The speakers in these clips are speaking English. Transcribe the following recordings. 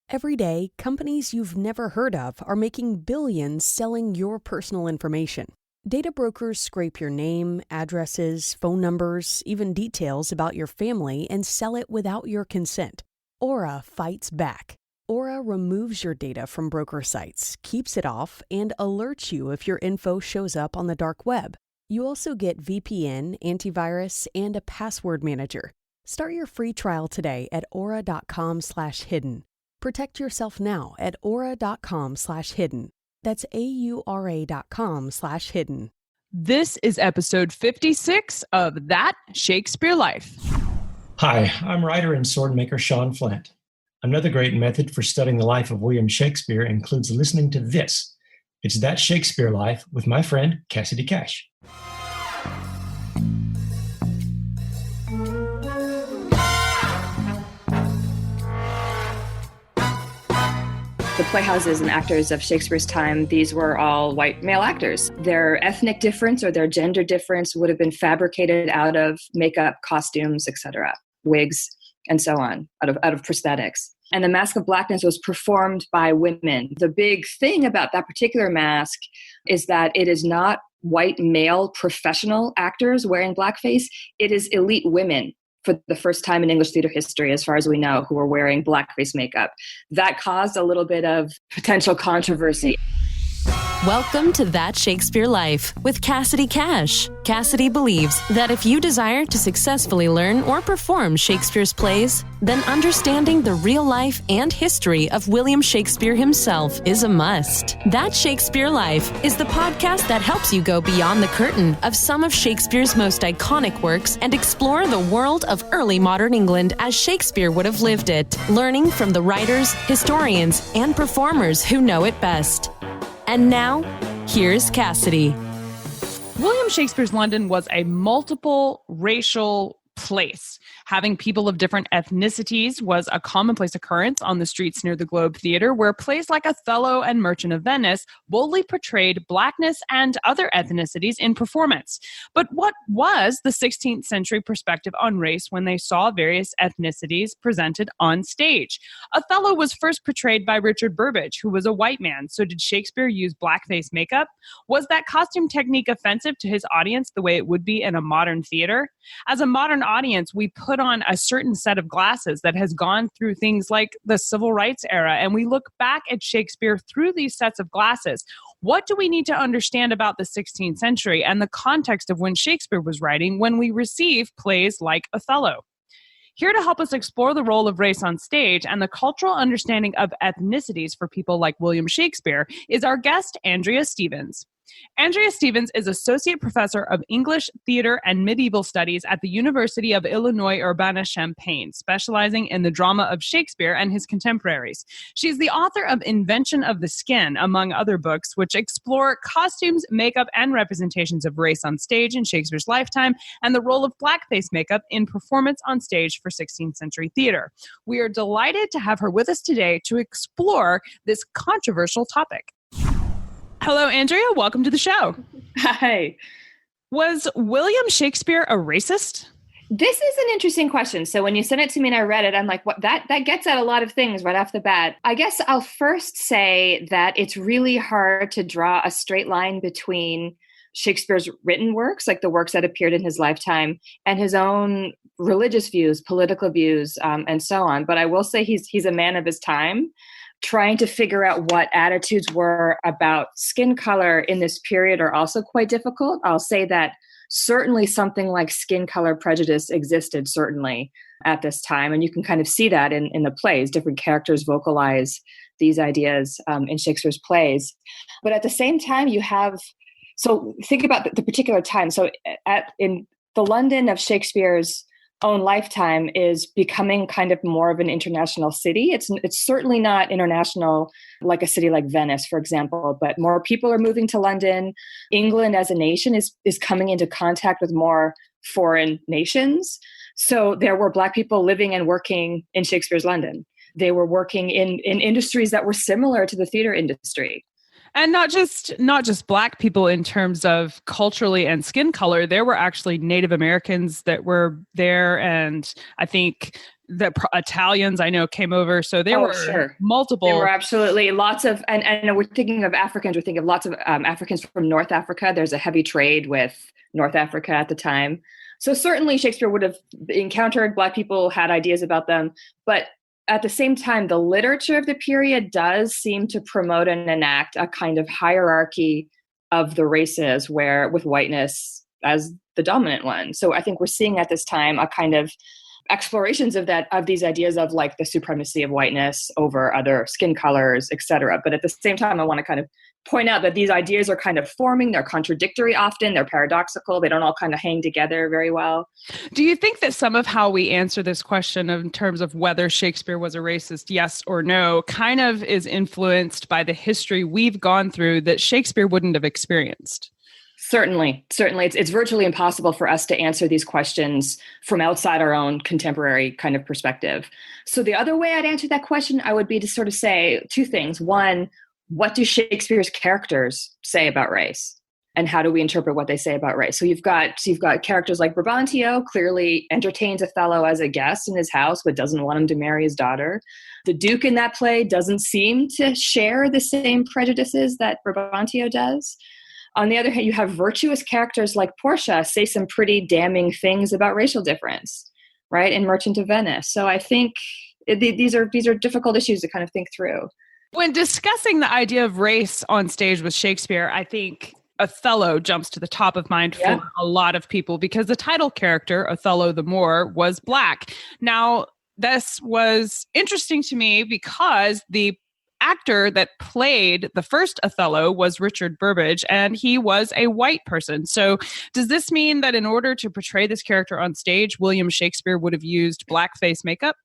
Every day, companies you've never heard of are making billions selling your personal information. Data brokers scrape your name, addresses, phone numbers, even details about your family and sell it without your consent. Aura fights back. Aura removes your data from broker sites, keeps it off, and alerts you if your info shows up on the dark web. You also get VPN, antivirus, and a password manager. Start your free trial today at aura.com/hidden. Protect yourself now at aura.com/hidden. That's AURA.com/hidden. This is episode 56 of That Shakespeare Life. Hi, I'm writer and swordmaker Sean Flint. Another great method for studying the life of William Shakespeare includes listening to this. It's That Shakespeare Life with my friend Cassidy Cash. The playhouses and actors of Shakespeare's time, these were all white male actors. Their ethnic difference or their gender difference would have been fabricated out of makeup, costumes, etc., wigs, and so on, out of prosthetics. And the Mask of Blackness was performed by women. The big thing about that particular mask is that it is not white male professional actors wearing blackface. It is elite women for the first time in English theater history, as far as we know, who are wearing blackface makeup. That caused a little bit of potential controversy. Welcome to That Shakespeare Life with Cassidy Cash. Cassidy believes that if you desire to successfully learn or perform Shakespeare's plays, then understanding the real life and history of William Shakespeare himself is a must. That Shakespeare Life is the podcast that helps you go beyond the curtain of some of Shakespeare's most iconic works and explore the world of early modern England as Shakespeare would have lived it, learning from the writers, historians, and performers who know it best. And now, here's Cassidy. William Shakespeare's London was a multiple racial place. Having people of different ethnicities was a commonplace occurrence on the streets near the Globe Theatre, where plays like Othello and Merchant of Venice boldly portrayed Blackness and other ethnicities in performance. But what was the 16th century perspective on race when they saw various ethnicities presented on stage? Othello was first portrayed by Richard Burbage, who was a white man. So did Shakespeare use blackface makeup? Was that costume technique offensive to his audience the way it would be in a modern theater? As a modern audience, we put on a certain set of glasses that has gone through things like the civil rights era, and we look back at Shakespeare through these sets of glasses. What do we need to understand about the 16th century and the context of when Shakespeare was writing when we receive plays like Othello? Here to help us explore the role of race on stage and the cultural understanding of ethnicities for people like William Shakespeare is our guest, Andrea Stevens. Andrea Stevens is Associate Professor of English, Theater, and Medieval Studies at the University of Illinois Urbana, Champaign, specializing in the drama of Shakespeare and his contemporaries. She's the author of Invention of the Skin, among other books, which explore costumes, makeup, and representations of race on stage in Shakespeare's lifetime and the role of blackface makeup in performance on stage for 16th century theater. We are delighted to have her with us today to explore this controversial topic. Hello, Andrea. Welcome to the show. Hi. Was William Shakespeare a racist? This is an interesting question. So when you sent it to me and I read it, I'm like, what? That gets at a lot of things right off the bat. I guess I'll first say that it's really hard to draw a straight line between Shakespeare's written works, like the works that appeared in his lifetime, and his own religious views, political views, and so on. But I will say he's a man of his time. Trying to figure out what attitudes were about skin color in this period are also quite difficult. I'll say that certainly something like skin color prejudice existed certainly at this time. And you can kind of see that in the plays. Different characters vocalize these ideas in Shakespeare's plays. But at the same time, so think about the particular time. So in the London of Shakespeare's own lifetime is becoming kind of more of an international city. It's certainly not international like a city like Venice, for example, but more people are moving to London. England as a nation is coming into contact with more foreign nations. So there were Black people living and working in Shakespeare's London. They were working in industries that were similar to the theater industry. And not just Black people in terms of culturally and skin color. There were actually Native Americans that were there, and I think Italians I know came over. So there were multiple. There were absolutely lots of, and we're thinking of Africans, we're thinking of lots of Africans from North Africa. There's a heavy trade with North Africa at the time. So certainly Shakespeare would have encountered Black people, had ideas about them, but at the same time, the literature of the period does seem to promote and enact a kind of hierarchy of the races with whiteness as the dominant one. So I think we're seeing at this time a kind of explorations of these ideas of like the supremacy of whiteness over other skin colors, et cetera. But at the same time, I want to kind of point out that these ideas are kind of forming. They're contradictory often. They're paradoxical. They don't all kind of hang together very well. Do you think that some of how we answer this question in terms of whether Shakespeare was a racist, yes or no, kind of is influenced by the history we've gone through that Shakespeare wouldn't have experienced? Certainly. It's virtually impossible for us to answer these questions from outside our own contemporary kind of perspective. So the other way I'd answer that question, I would be to sort of say two things. One, what do Shakespeare's characters say about race? And how do we interpret what they say about race? So you've got characters like Brabantio, clearly entertains Othello as a guest in his house, but doesn't want him to marry his daughter. The Duke in that play doesn't seem to share the same prejudices that Brabantio does. On the other hand, you have virtuous characters like Portia say some pretty damning things about racial difference, right? In Merchant of Venice. So I think these are difficult issues to kind of think through. When discussing the idea of race on stage with Shakespeare, I think Othello jumps to the top of mind for a lot of people because the title character, Othello the Moor, was Black. Now, this was interesting to me because the actor that played the first Othello was Richard Burbage, and he was a white person. So does this mean that in order to portray this character on stage, William Shakespeare would have used blackface makeup?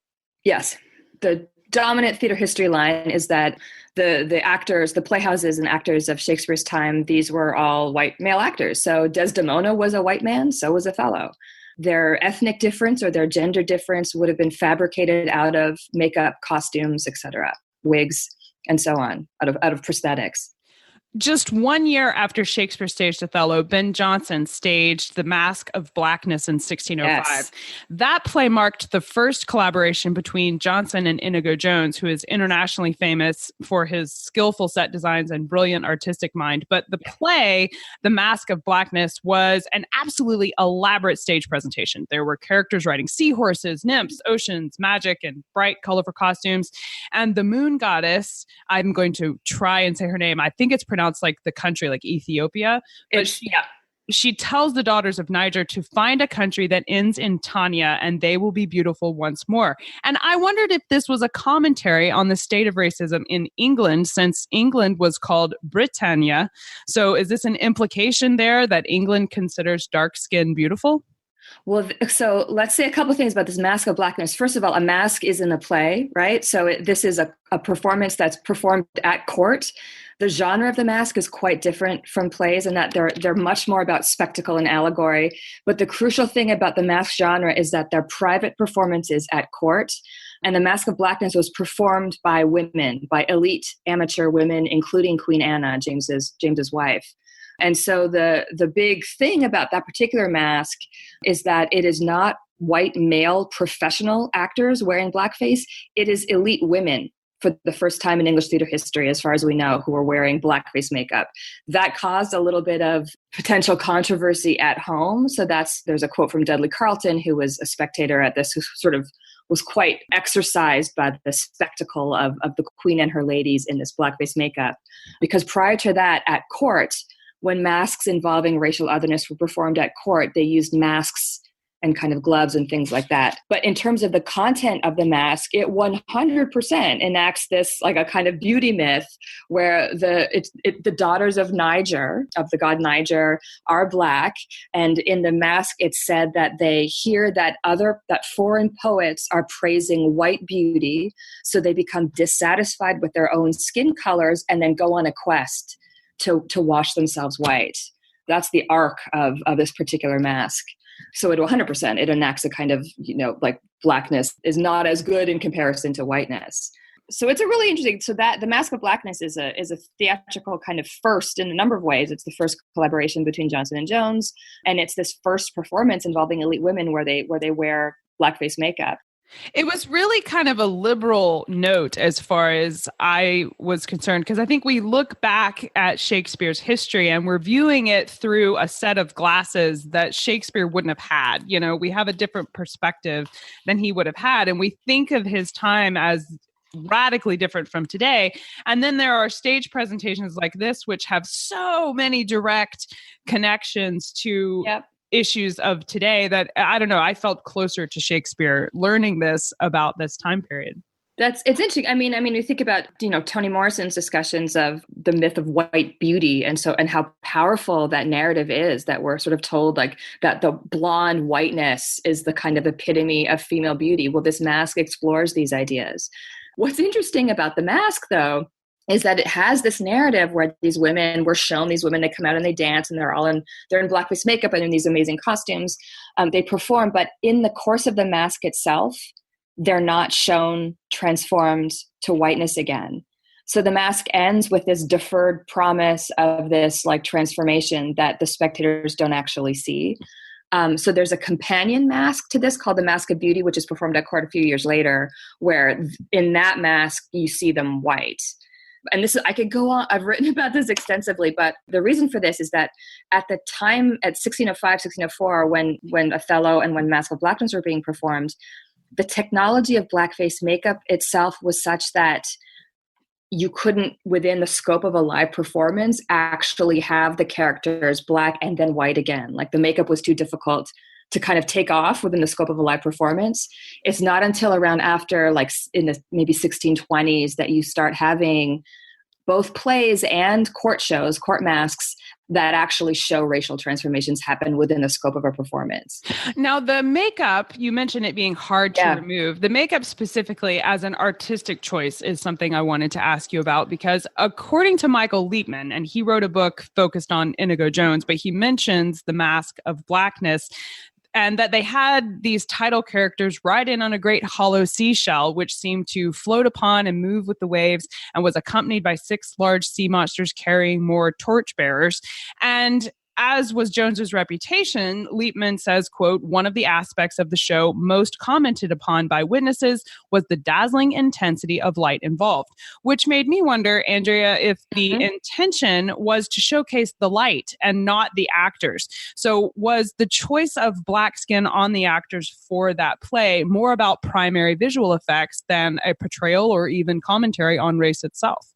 Yes. The dominant theater history line is that the actors, the playhouses and actors of Shakespeare's time, these were all white male actors. So Desdemona was a white man, so was Othello. Their ethnic difference or their gender difference would have been fabricated out of makeup, costumes, etc., wigs, and so on, out of prosthetics. Just 1 year after Shakespeare staged Othello, Ben Jonson staged The Mask of Blackness in 1605. Yes. That play marked the first collaboration between Jonson and Inigo Jones, who is internationally famous for his skillful set designs and brilliant artistic mind. But the play, The Mask of Blackness, was an absolutely elaborate stage presentation. There were characters riding seahorses, nymphs, oceans, magic, and bright, colorful costumes. And the moon goddess, I'm going to try and say her name, I think it's pronounced like the country, like Ethiopia. But she tells the daughters of Niger to find a country that ends in Tanya and they will be beautiful once more. And I wondered if this was a commentary on the state of racism in England, since England was called Britannia. So is this an implication there that England considers dark skin beautiful? Well, so let's say a couple of things about this Mask of Blackness. First of all, a mask is in a play, right? So this is a performance that's performed at court. The genre of the mask is quite different from plays in that they're much more about spectacle and allegory. But the crucial thing about the mask genre is that they're private performances at court. And the Mask of Blackness was performed by women, by elite amateur women, including Queen Anna, James's wife. And so the big thing about that particular mask is that it is not white male professional actors wearing blackface. It is elite women for the first time in English theater history, as far as we know, who are wearing blackface makeup. That caused a little bit of potential controversy at home. So there's a quote from Dudley Carleton, who was a spectator at this, who sort of was quite exercised by the spectacle of the Queen and her ladies in this blackface makeup. Because prior to that, at court, when masks involving racial otherness were performed at court, they used masks and kind of gloves and things like that. But in terms of the content of the mask, it 100% enacts this like a kind of beauty myth where the daughters of Niger, of the god Niger, are Black. And in the mask, it's said that they hear that foreign poets are praising white beauty. So they become dissatisfied with their own skin colors and then go on a quest to wash themselves white. That's the arc of this particular mask. So it 100%, it enacts a kind of, like blackness is not as good in comparison to whiteness. So it's a really interesting, so that the Mask of Blackness is a theatrical kind of first in a number of ways. It's the first collaboration between Jonson and Jones. And it's this first performance involving elite women where they wear blackface makeup. It was really kind of a liberal note as far as I was concerned, because I think we look back at Shakespeare's history and we're viewing it through a set of glasses that Shakespeare wouldn't have had. You know, we have a different perspective than he would have had. And we think of his time as radically different from today. And then there are stage presentations like this, which have so many direct connections to issues of today that, I don't know, I felt closer to Shakespeare learning this about this time period. It's interesting. I mean, you think about, Toni Morrison's discussions of the myth of white beauty and how powerful that narrative is, that we're sort of told like that the blonde whiteness is the kind of epitome of female beauty. Well, this mask explores these ideas. What's interesting about the mask, though, is that it has this narrative where these women were shown, they come out and they dance and they're in blackface makeup and in these amazing costumes. They perform, but in the course of the mask itself, they're not shown transformed to whiteness again. So the mask ends with this deferred promise of this like transformation that the spectators don't actually see. So there's a companion mask to this called the Mask of Beauty, which is performed at court a few years later, where in that mask, you see them white. And I could go on, I've written about this extensively, but the reason for this is that at the time, at 1605, 1604, when Othello and when Mask of Blackness were being performed, the technology of blackface makeup itself was such that you couldn't, within the scope of a live performance, actually have the characters black and then white again. Like the makeup was too difficult to kind of take off within the scope of a live performance. It's not until around after, like in the maybe 1620s, that you start having both plays and court shows, court masks, that actually show racial transformations happen within the scope of a performance. Now, the makeup, you mentioned it being hard to remove. The makeup specifically as an artistic choice is something I wanted to ask you about, because according to Michael Liepman, and he wrote a book focused on Inigo Jones, but he mentions the Mask of Blackness, and that they had these title characters ride in on a great hollow seashell, which seemed to float upon and move with the waves, and was accompanied by 6 large sea monsters carrying more torchbearers. And as was Jones's reputation, Liepman says, quote, one of the aspects of the show most commented upon by witnesses was the dazzling intensity of light involved, which made me wonder, Andrea, if the intention was to showcase the light and not the actors. So was the choice of black skin on the actors for that play more about primary visual effects than a portrayal or even commentary on race itself?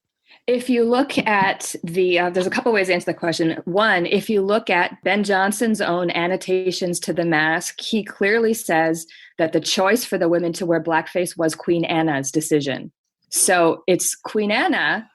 If you look at there's a couple ways to answer the question. One, if you look at Ben Jonson's own annotations to the mask, he clearly says that the choice for the women to wear blackface was Queen Anna's decision. So it's Queen Anna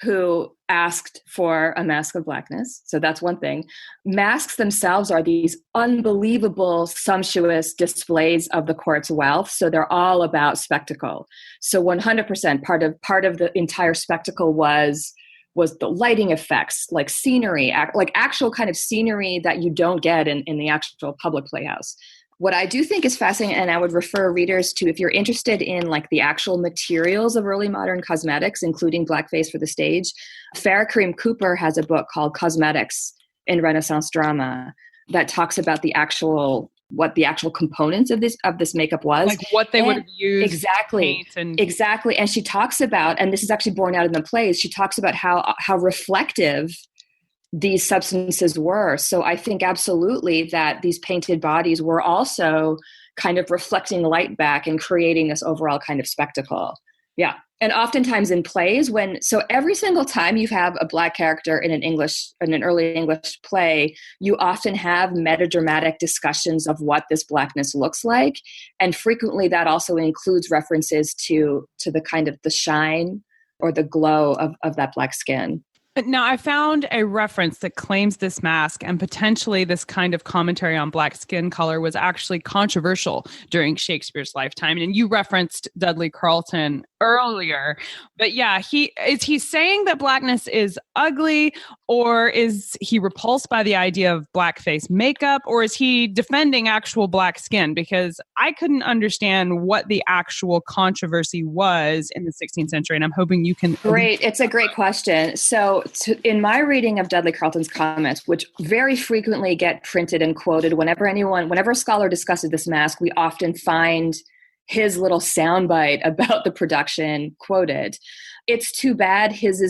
who asked for a mask of blackness. So that's one thing. Masks themselves are these unbelievable, sumptuous displays of the court's wealth. So they're all about spectacle. So 100% part of the entire spectacle was the lighting effects, like scenery, like actual kind of scenery that you don't get in the actual public playhouse. What I do think is fascinating, and I would refer readers to, if you're interested in like the actual materials of early modern cosmetics, including blackface for the stage, Farah Kareem Cooper has a book called Cosmetics in Renaissance Drama that talks about what the actual components of this makeup was. Like what they would have used. Exactly. Exactly. And she talks about, and this is actually borne out in the plays, she talks about how reflective these substances were. So I think absolutely that these painted bodies were also kind of reflecting light back and creating this overall kind of spectacle. Yeah. And oftentimes in plays, so every single time you have a black character in an early English play, you often have metadramatic discussions of what this blackness looks like. And frequently that also includes references to the kind of the shine or the glow of that black skin. Now, I found a reference that claims this mask and potentially this kind of commentary on black skin color was actually controversial during Shakespeare's lifetime. And you referenced Dudley Carleton earlier. But yeah, is he saying that blackness is ugly, or is he repulsed by the idea of blackface makeup, or is he defending actual black skin? Because I couldn't understand what the actual controversy was in the 16th century, and I'm hoping you can. Great. It's a great question. So in my reading of Dudley Carleton's comments, which very frequently get printed and quoted whenever a scholar discusses this mask, we often find his little soundbite about the production quoted. It's too bad his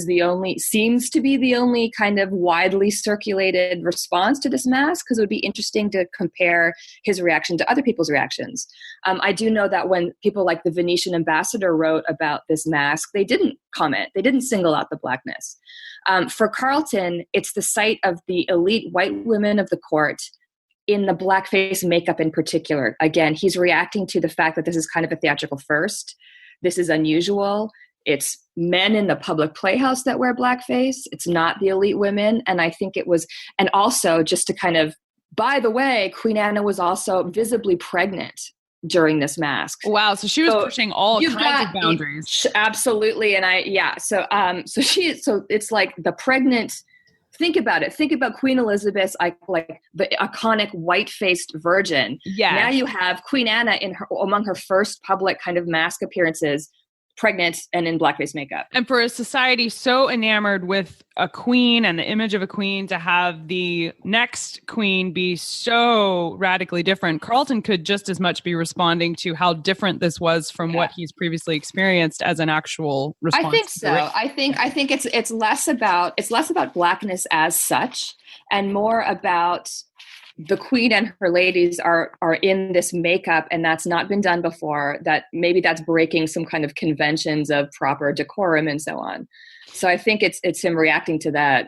seems to be the only kind of widely circulated response to this mask, because it would be interesting to compare his reaction to other people's reactions. I do know that when people like the Venetian ambassador wrote about this mask, they didn't comment. They didn't single out the blackness. For Carleton, it's the sight of the elite white women of the court in the blackface makeup in particular. Again, he's reacting to the fact that this is kind of a theatrical first. This is unusual. It's men in the public playhouse that wear blackface. It's not the elite women. And I think it was, and also just to kind of, by the way, Queen Anna was also visibly pregnant during this mask. Wow. So she was pushing all kinds of boundaries. Absolutely. And so it's like the pregnant, think about it. Think about Queen Elizabeth, like the iconic white-faced virgin. Yeah. Now you have Queen Anna among her first public kind of mask appearances, pregnant and in blackface makeup. And for a society so enamored with a queen and the image of a queen, to have the next queen be so radically different, Carleton could just as much be responding to how different this was from what he's previously experienced as an actual response. I think so. I think it's less about blackness as such, and more about the queen and her ladies are in this makeup, and that's not been done before, that maybe that's breaking some kind of conventions of proper decorum and so on. So I think it's him reacting to that.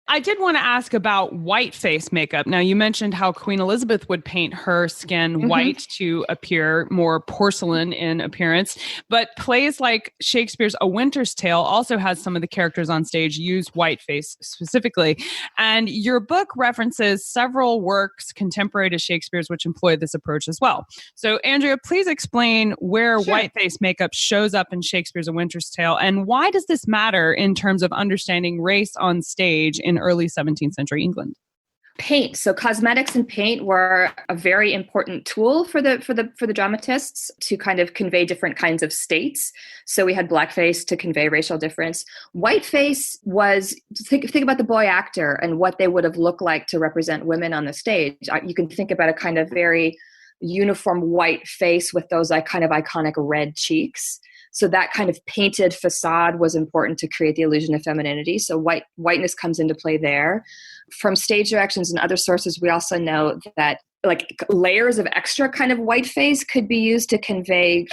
I did want to ask about whiteface makeup. Now, you mentioned how Queen Elizabeth would paint her skin white to appear more porcelain in appearance, but plays like Shakespeare's A Winter's Tale also has some of the characters on stage use whiteface specifically. And your book references several works contemporary to Shakespeare's which employ this approach as well. So, Andrea, please explain where whiteface makeup shows up in Shakespeare's A Winter's Tale, and why does this matter in terms of understanding race on stage in early 17th century England? Paint. So cosmetics and paint were a very important tool for the dramatists to kind of convey different kinds of states. So we had blackface to convey racial difference. Whiteface was, think about the boy actor and what they would have looked like to represent women on the stage. You can think about a kind of very uniform white face with those kind of iconic red cheeks. So that kind of painted facade was important to create the illusion of femininity. So whiteness comes into play there. From stage directions and other sources, we also know that like layers of extra kind of white face could be used to convey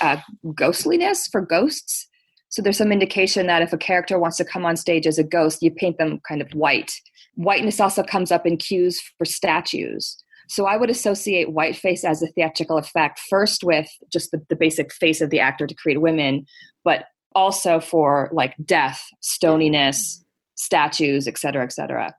ghostliness for ghosts. So there's some indication that if a character wants to come on stage as a ghost, you paint them kind of white. Whiteness also comes up in cues for statues. So I would associate whiteface as a theatrical effect, first with just the basic face of the actor to create women, but also for like death, stoniness, statues, et cetera, et cetera.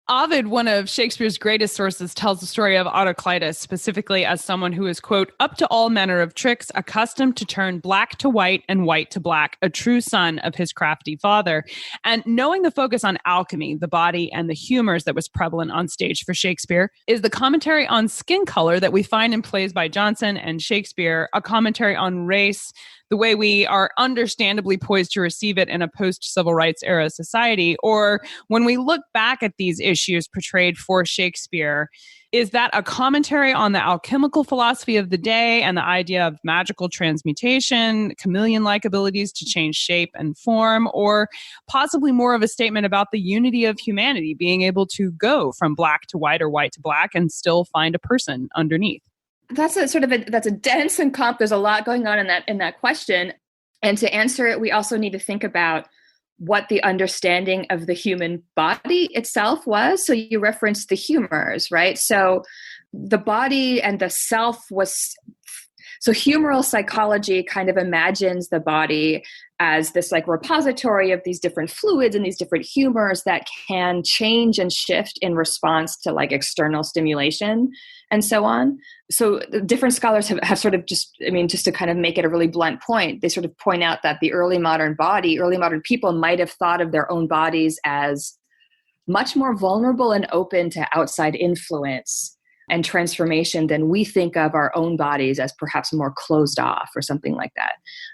Ovid, one of Shakespeare's greatest sources, tells the story of Autocleitus specifically as someone who is, quote, up to all manner of tricks, accustomed to turn black to white and white to black, a true son of his crafty father. And knowing the focus on alchemy, the body, and the humors that was prevalent on stage for Shakespeare is the commentary on skin color that we find in plays by Jonson and Shakespeare, a commentary on race, the way we are understandably poised to receive it in a post-civil rights era society, or when we look back at these issues portrayed for Shakespeare, is that a commentary on the alchemical philosophy of the day and the idea of magical transmutation, chameleon-like abilities to change shape and form, or possibly more of a statement about the unity of humanity, being able to go from black to white or white to black and still find a person underneath? That's a dense and there's a lot going on in that question. And to answer it, we also need to think about what the understanding of the human body itself was. So you referenced the humors, right? So the body and the self so humoral psychology kind of imagines the body as this like repository of these different fluids and these different humors that can change and shift in response to like external stimulation and so on. So different scholars have sort of just to kind of make it a really blunt point, they sort of point out that the early modern people might have thought of their own bodies as much more vulnerable and open to outside influence and transformation than we think of our own bodies as perhaps more closed off or something like that.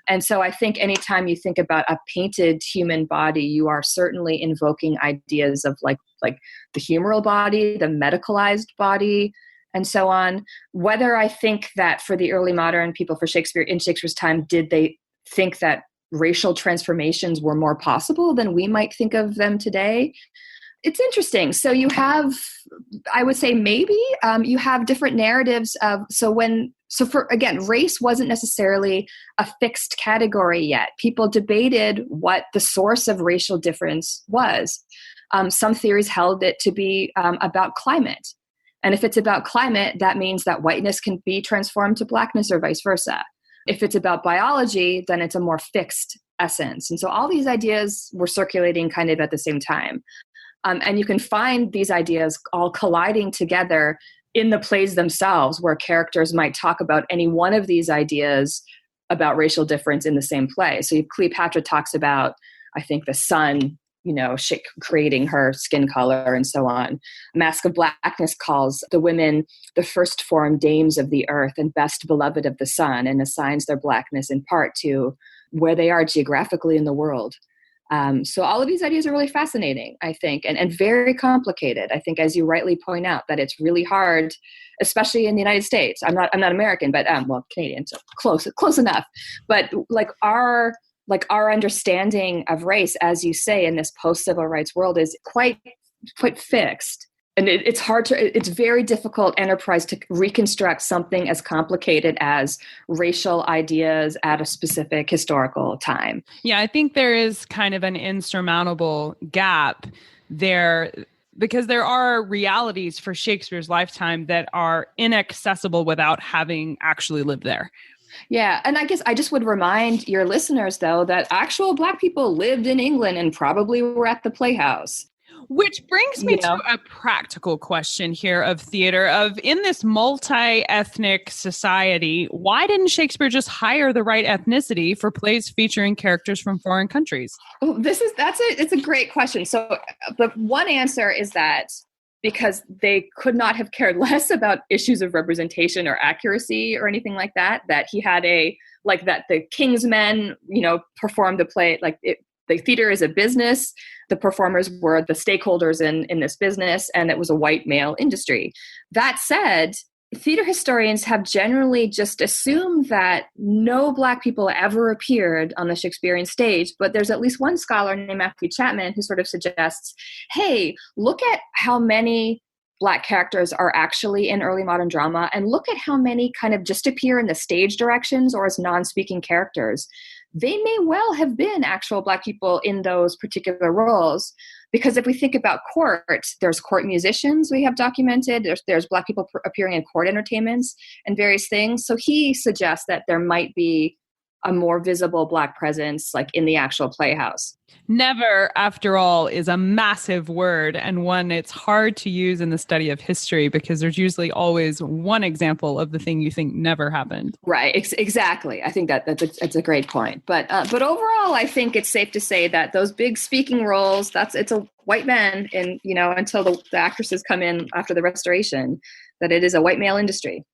And so I think anytime you think about a painted human body, you are certainly invoking ideas of like the humoral body, the medicalized body, and so on. Whether I think that for the early modern people for Shakespeare in Shakespeare's time, did they think that racial transformations were more possible than we might think of them today? It's interesting. So you have, I would say maybe, you have different narratives of, again, race wasn't necessarily a fixed category yet. People debated what the source of racial difference was. Some theories held it to be about climate. And if it's about climate, that means that whiteness can be transformed to blackness or vice versa. If it's about biology, then it's a more fixed essence. And so all these ideas were circulating kind of at the same time. And you can find these ideas all colliding together in the plays themselves, where characters might talk about any one of these ideas about racial difference in the same play. So Cleopatra talks about, I think, the sun, creating her skin color and so on. Mask of Blackness calls the women the first form dames of the earth and best beloved of the sun, and assigns their blackness in part to where they are geographically in the world. So all of these ideas are really fascinating, I think, and very complicated. I think, as you rightly point out, that it's really hard, especially in the United States. I'm not American, but Canadian, so close enough. But our understanding of race, as you say, in this post-civil rights world is quite fixed. And it's very difficult enterprise to reconstruct something as complicated as racial ideas at a specific historical time. Yeah, I think there is kind of an insurmountable gap there, because there are realities for Shakespeare's lifetime that are inaccessible without having actually lived there. Yeah. And I guess I just would remind your listeners, though, that actual Black people lived in England and probably were at the Playhouse. Which brings me to a practical question here of theater, in this multi-ethnic society, why didn't Shakespeare just hire the right ethnicity for plays featuring characters from foreign countries? Oh, it's a great question. So the one answer is that because they could not have cared less about issues of representation or accuracy or anything like that, that he had that the King's Men, performed the play, the theater is a business. The performers were the stakeholders in this business, and it was a white male industry. That said, theater historians have generally just assumed that no Black people ever appeared on the Shakespearean stage, but there's at least one scholar named Matthew Chapman who sort of suggests, hey, look at how many Black characters are actually in early modern drama, and look at how many kind of just appear in the stage directions or as non-speaking characters. They may well have been actual Black people in those particular roles, because if we think about court, there's court musicians we have documented, there's Black people appearing in court entertainments and various things. So he suggests that there might be a more visible Black presence in the actual playhouse. Never, after all, is a massive word, and one it's hard to use in the study of history, because there's usually always one example of the thing you think never happened. Right, exactly. I think that's a great point. But overall, I think it's safe to say that those big speaking roles, it's a white men, and until the actresses come in after the Restoration, that it is a white male industry.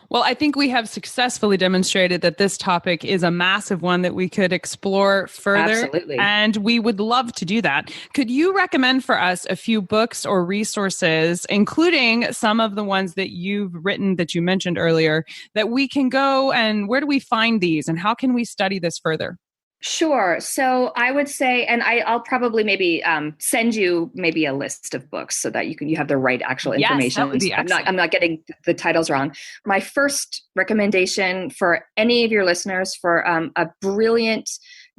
Well, I think we have successfully demonstrated that this topic is a massive one that we could explore further. Absolutely. And we would love to do that. Could you recommend for us a few books or resources, including some of the ones that you've written that you mentioned earlier, that we can go, and where do we find these, and how can we study this further? Sure. So I would say, and I'll probably maybe send you maybe a list of books so that you have the right actual information. Yes, that would be excellent. I'm not getting the titles wrong. My first recommendation for any of your listeners for a brilliant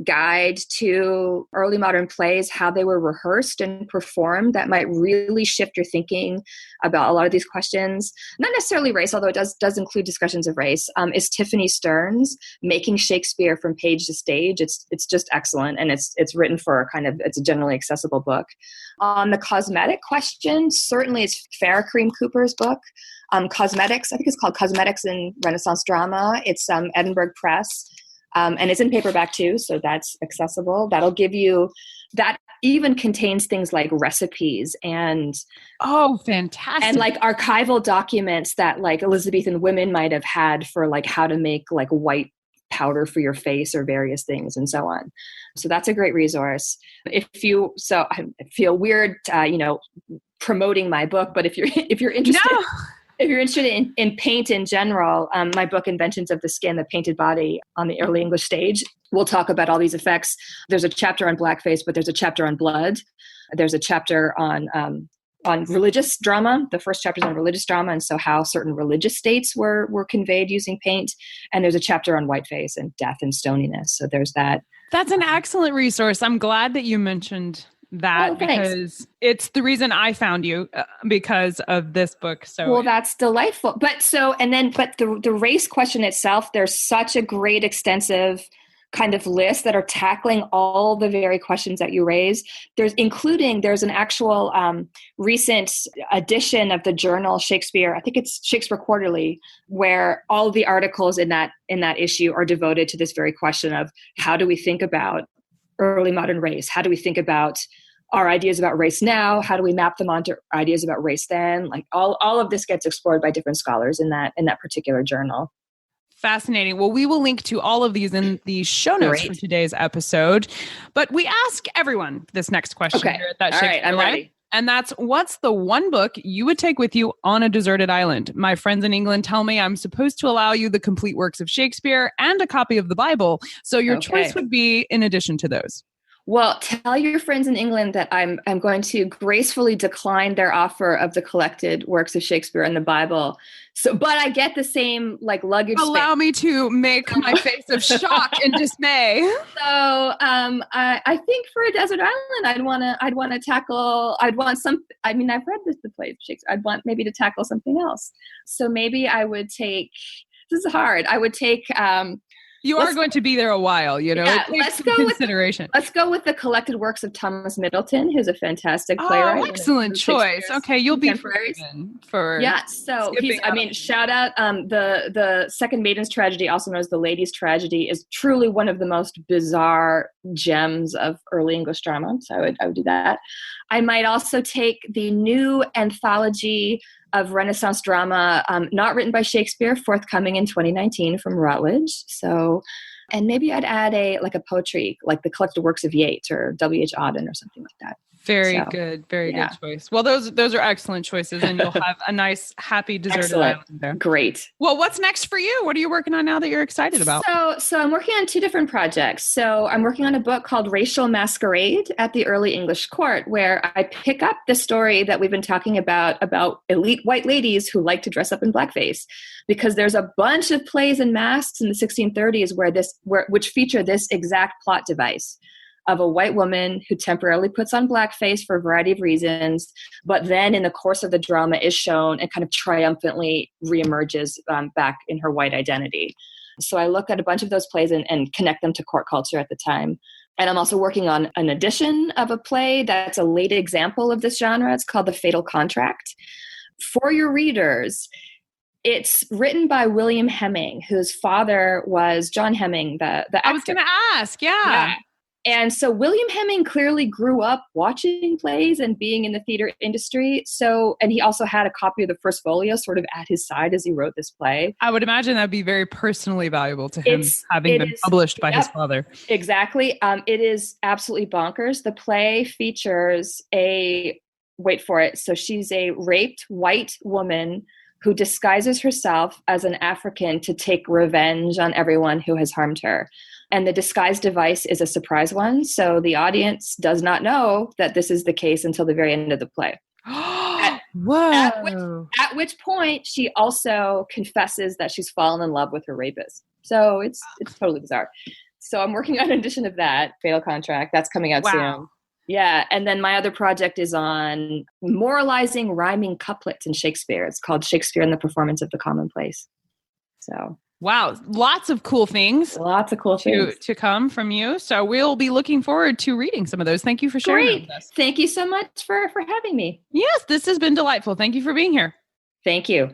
guide to early modern plays, how they were rehearsed and performed, that might really shift your thinking about a lot of these questions. Not necessarily race, although it does include discussions of race, is Tiffany Stern's Making Shakespeare from Page to Stage. It's just excellent, and it's written for it's a generally accessible book. On the cosmetic question, certainly it's Farrah Cream Cooper's book, Cosmetics. I think it's called Cosmetics in Renaissance Drama. It's Edinburgh Press. And it's in paperback too, so that's accessible. That'll give you, that even contains things like recipes and fantastic, and archival documents that Elizabethan women might have had for how to make white powder for your face or various things and so on. So that's a great resource. I feel weird, promoting my book, but if you're interested. No. if you're interested in paint in general, my book, Inventions of the Skin, the Painted Body on the Early English Stage, we'll talk about all these effects. There's a chapter on blackface, but there's a chapter on blood. There's a chapter on religious drama. The first chapter is on religious drama, and so how certain religious states were conveyed using paint. And there's a chapter on whiteface and death and stoniness. So there's that. That's an excellent resource. I'm glad that you mentioned that because it's the reason I found you because of this book. So well, that's delightful. But the race question itself, there's such a great extensive kind of list that are tackling all the very questions that you raise. There's an actual recent edition of the journal Shakespeare, I think it's Shakespeare Quarterly, where all the articles in that issue are devoted to this very question of how do we think about early modern race? How do we think about our ideas about race now? How do we map them onto ideas about race then? Like all of this gets explored by different scholars in that particular journal. Fascinating. Well, we will link to all of these in the show notes for today's episode. But we ask everyone this next question here at That Shakespeare All right, I'm ready. And that's, what's the one book you would take with you on a deserted island? My friends in England tell me I'm supposed to allow you the complete works of Shakespeare and a copy of the Bible. So your choice would be in addition to those. Well, tell your friends in England that I'm going to gracefully decline their offer of the collected works of Shakespeare and the Bible. So, but I get the same luggage. Allow me to make my face of shock and dismay. So, I think for a desert island, I'd want to tackle. I've read the play of Shakespeare. I'd want maybe to tackle something else. So maybe I would take. This is hard. I would take. You are going to be there a while, let's go consideration. Let's go with the collected works of Thomas Middleton, who's a fantastic playwright. Oh, excellent choice. Okay, you'll be forgiven for so shout out the Second Maiden's Tragedy, also known as the Lady's Tragedy, is truly one of the most bizarre gems of early English drama. So I would do that. I might also take the new anthology of Renaissance drama, not written by Shakespeare, forthcoming in 2019 from Routledge. So, and maybe I'd add a poetry, like the collected works of Yeats or W.H. Auden or something like that. Very good choice. Well, those are excellent choices, and you'll have a nice, happy deserted island there. Great. Well, what's next for you? What are you working on now that you're excited about? So I'm working on two different projects. So I'm working on a book called Racial Masquerade at the Early English Court, where I pick up the story that we've been talking about elite white ladies who like to dress up in blackface, because there's a bunch of plays and masks in the 1630s which feature this exact plot device of a white woman who temporarily puts on blackface for a variety of reasons, but then in the course of the drama is shown and kind of triumphantly reemerges back in her white identity. So I look at a bunch of those plays and connect them to court culture at the time. And I'm also working on an edition of a play that's a late example of this genre. It's called The Fatal Contract. For your readers, it's written by William Hemming, whose father was John Hemming, the actor. I was going to ask, yeah. And so William Hemming clearly grew up watching plays and being in the theater industry. And he also had a copy of the first folio sort of at his side as he wrote this play. I would imagine that'd be very personally valuable to him, having been published by his father. Exactly. It is absolutely bonkers. The play features wait for it. So she's a raped white woman who disguises herself as an African to take revenge on everyone who has harmed her. And the disguise device is a surprise one. So the audience does not know that this is the case until the very end of the play. At which point she also confesses that she's fallen in love with her rapist. So it's totally bizarre. So I'm working on an edition of that, Fatal Contract. That's coming out soon. Yeah. And then my other project is on moralizing rhyming couplets in Shakespeare. It's called Shakespeare and the Performance of the Commonplace. So. Wow. Lots of cool things. To come from you. So we'll be looking forward to reading some of those. Thank you for sharing with us. Thank you so much for having me. Yes, this has been delightful. Thank you for being here. Thank you.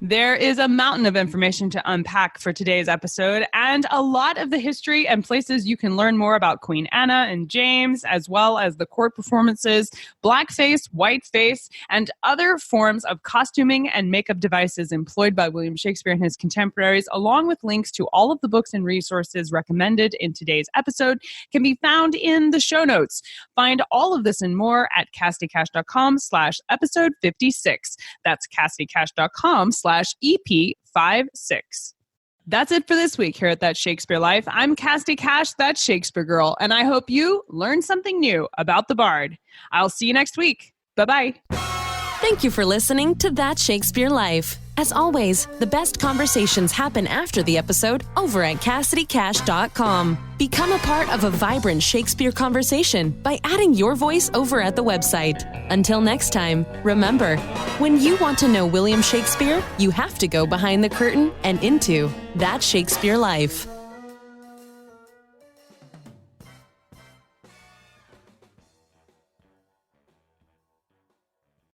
There is a mountain of information to unpack for today's episode, and a lot of the history and places you can learn more about Queen Anna and James, as well as the court performances, blackface, whiteface, and other forms of costuming and makeup devices employed by William Shakespeare and his contemporaries, along with links to all of the books and resources recommended in today's episode, can be found in the show notes. Find all of this and more at CassidyCash.com/episode 56. That's CassidyCash.com/EP56. That's it for this week here at That Shakespeare Life. I'm Cassidy Cash, that Shakespeare girl, and I hope you learned something new about the Bard. I'll see you next week. Bye-bye. Thank you for listening to That Shakespeare Life. As always, the best conversations happen after the episode over at CassidyCash.com. Become a part of a vibrant Shakespeare conversation by adding your voice over at the website. Until next time, remember, when you want to know William Shakespeare, you have to go behind the curtain and into That Shakespeare Life.